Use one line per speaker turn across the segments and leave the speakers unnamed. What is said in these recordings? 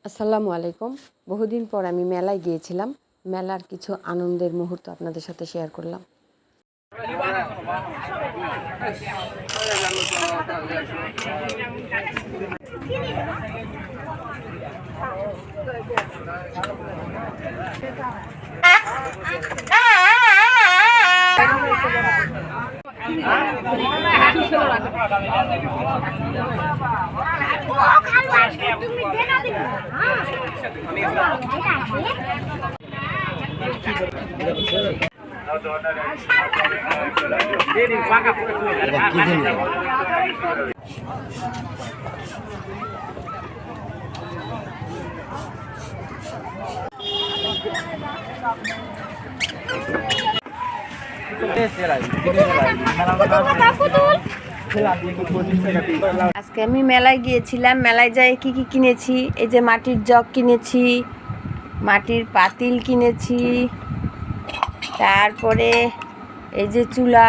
আসসালামু আলাইকুম। বহুদিন পর আমি মেলায় গিয়েছিলাম। মেলার কিছু আনন্দের মুহূর্ত আপনাদের সাথে শেয়ার করলাম। আজকে আমি মেলায় গিয়েছিলাম। মেলায় যাই কি কি কিনেছি, এই যে মাটির জগ কিনেছি, মাটির পাতিল কিনেছি, তারপরে এই যে চুলা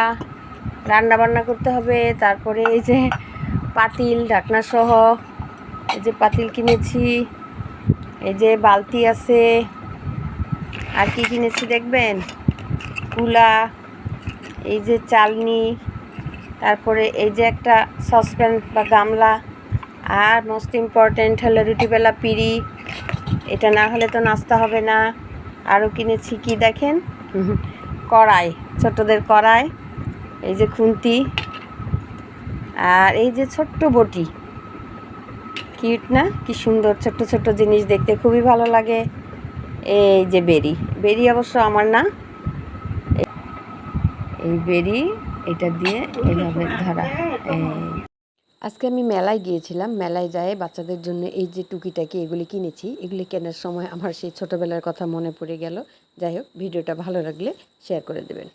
রান্না বান্না করতে হবে, তারপরে এই যে পাতিল ঢাকনা সহ এই যে পাতিল কিনেছি, এই যে বালতি আছে, আর কি কিনেছি দেখবেন, কুলা, এই যে চালনি, তারপরে এই যে একটা সসপ্যান বা গামলা, আর মোস্ট ইম্পর্ট্যান্ট হলো রুটিবেলা পিঁড়ি, এটা না হলে তো নাস্তা হবে না। আরও কিনেছি কি দেখেন, কড়াই, ছোটদের কড়াই, এই যে খুন্তি, আর এই যে ছোট্ট বটি, কিউট না, কি সুন্দর ছোট্ট ছোট্ট জিনিস, দেখতে খুবই ভালো লাগে। এই যে বেরি, বেরি অবশ্য আমার না, এই বেরি, এটা দিয়ে এইভাবে ধরা। আজকে আমি মেলায় গিয়েছিলাম। মেলায় যেয়ে বাচ্চাদের জন্য এই যে টুকিটাকি এগুলি কিনেছি। এগুলি কেনার সময় আমার সেই ছোটোবেলার কথা মনে পড়ে গেল। যাই হোক, ভিডিওটা ভালো লাগলে শেয়ার করে দেবেন।